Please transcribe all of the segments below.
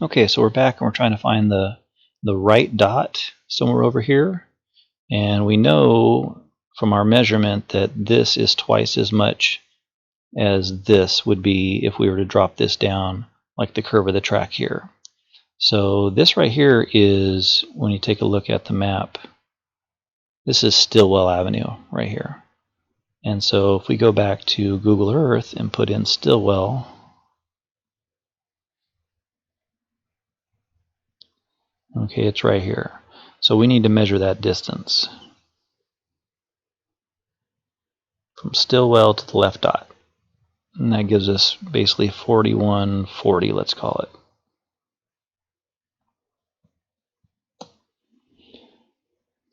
Okay, so we're back and we're trying to find the right dot somewhere over here. And we know from our measurement that this is twice as much as this would be if we were to drop this down like the curve of the track here. So this right here is, when you take a look at the map, this is Stillwell Avenue right here. And so if we go back to Google Earth and put in Stillwell, okay, it's right here. So we need to measure that distance from Stillwell to the left dot. And that gives us basically 4140, let's call it.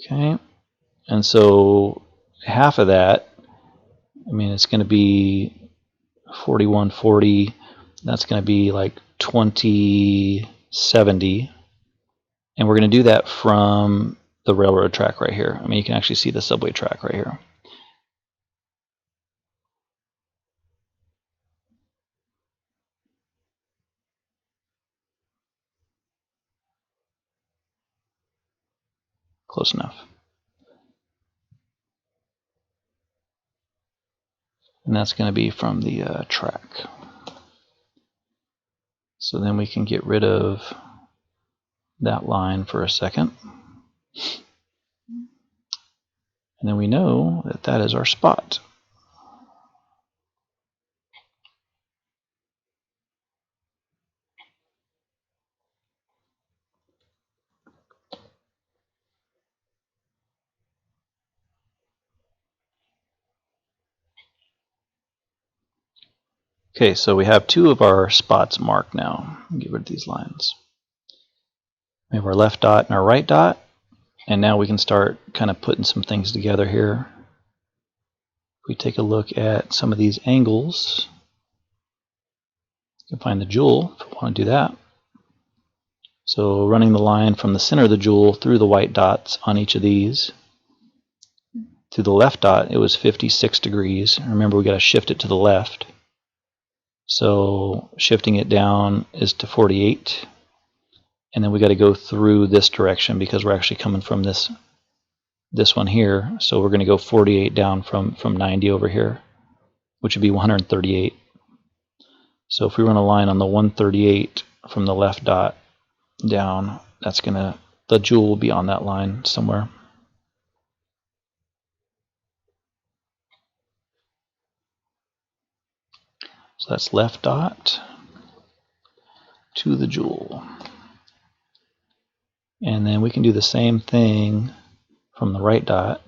Okay, and so half of that, I mean, it's going to be 4140. That's going to be like 2070. And we're going to do that from the railroad track right here. I mean, you can actually see the subway track right here. Close enough. And that's going to be from the track. So then we can get rid of that line for a second. And then we know that that is our spot. Okay, so we have two of our spots marked now. Get rid of these lines. We have our left dot and our right dot, and now we can start kind of putting some things together here. If we take a look at some of these angles, you can find the jewel if we want to do that. So running the line from the center of the jewel through the white dots on each of these, to the left dot, it was 56 degrees. Remember, we got to shift it to the left. So shifting it down is to 48. And then we got to go through this direction because we're actually coming from this one here. So we're going to go 48 down from 90 over here, which would be 138. So if we run a line on the 138 from the left dot down, that's gonna, the jewel will be on that line somewhere. So that's left dot to the jewel. And then we can do the same thing from the right dot.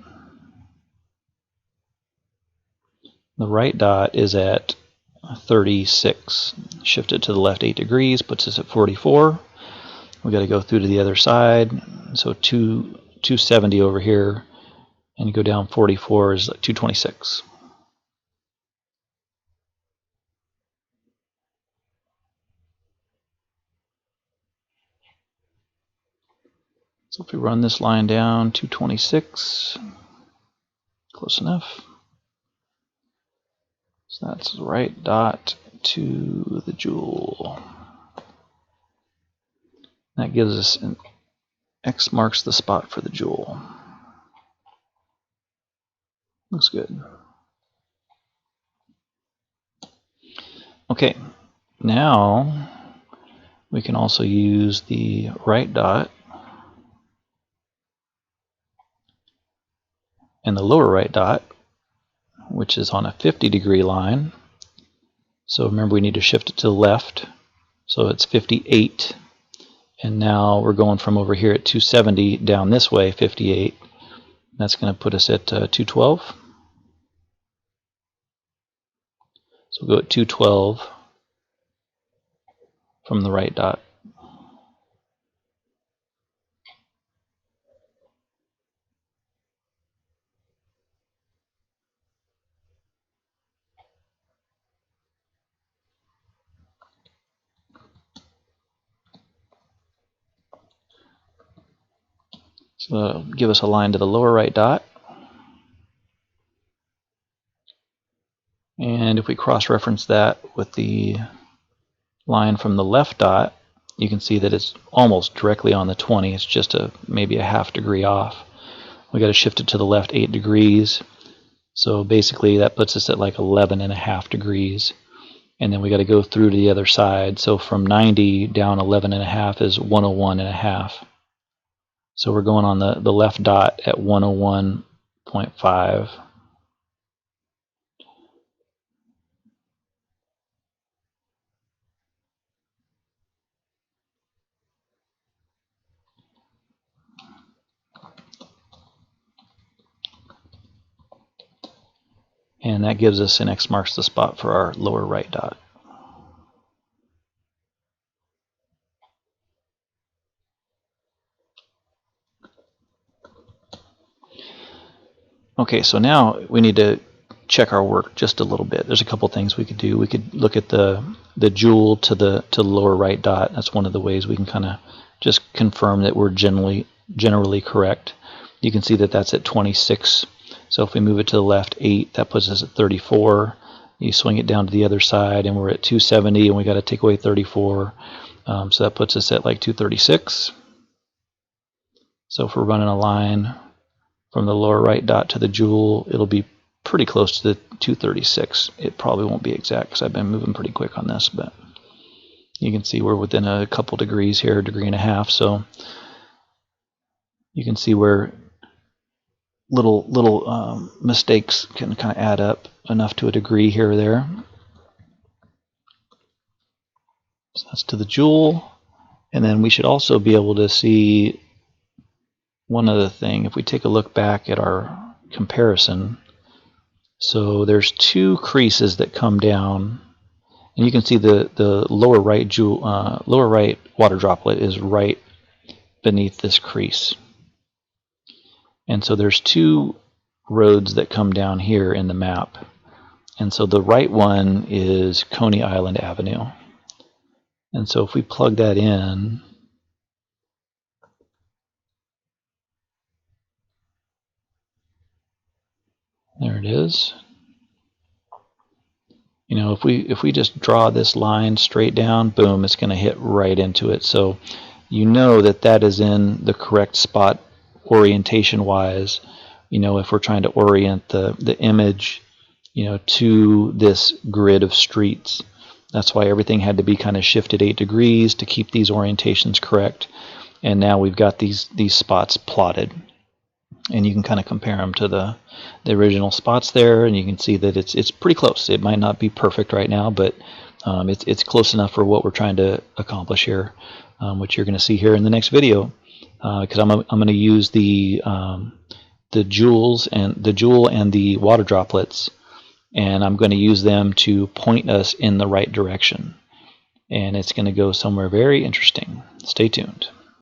The right dot is at 36. Shift it to the left 8 degrees, puts us at 44. We got to go through to the other side. So 270 over here, and you go down 44 is like 226. So if we run this line down, 226, close enough. So that's the right dot to the jewel. That gives us an X marks the spot for the jewel. Looks good. Okay, now we can also use the right dot and the lower right dot, which is on a 50-degree line. So remember, we need to shift it to the left. So it's 58. And now we're going from over here at 270 down this way, 58. That's going to put us at 212. So we'll go at 212 from the right dot. So that'll give us a line to the lower right dot. And if we cross-reference that with the line from the left dot, you can see that it's almost directly on the 20. It's just maybe a ½ degree off. We got to shift it to the left 8 degrees. So basically that puts us at like 11.5 degrees. And then we got to go through to the other side. So from 90 down 11.5 is 101.5. So we're going on the left dot at 101.5. And that gives us an X marks the spot for our lower right dot. Okay, so now we need to check our work just a little bit. There's a couple things we could do. We could look at the jewel to the lower right dot. That's one of the ways we can kind of just confirm that we're generally correct. You can see that that's at 26. So if we move it to the left 8, that puts us at 34. You swing it down to the other side, and we're at 270, and we got to take away 34. So that puts us at like 236. So if we're running a line from the lower right dot to the jewel, it'll be pretty close to the 236. It probably won't be exact because I've been moving pretty quick on this, but you can see we're within a couple degrees here, 1.5 degrees. So you can see where little mistakes can kind of add up enough to a degree here or there. So that's to the jewel. And then we should also be able to see one other thing. If we take a look back at our comparison, so there's 2 creases that come down, and you can see the lower right lower right water droplet is right beneath this crease. And so there's 2 roads that come down here in the map. And so the right one is Coney Island Avenue. And so if we plug that in, there it is. You know, if we just draw this line straight down, boom, it's going to hit right into it. So you know that is in the correct spot orientation wise. You know, if we're trying to orient the image, you know, to this grid of streets. That's why everything had to be kind of shifted 8 degrees to keep these orientations correct. And now we've got these spots plotted, and you can kind of compare them to the original spots there, and you can see that it's pretty close. It might not be perfect right now, but it's close enough for what we're trying to accomplish here, which you're going to see here in the next video. Because I'm going to use the jewel and the water droplets, and I'm going to use them to point us in the right direction. And it's going to go somewhere very interesting. Stay tuned.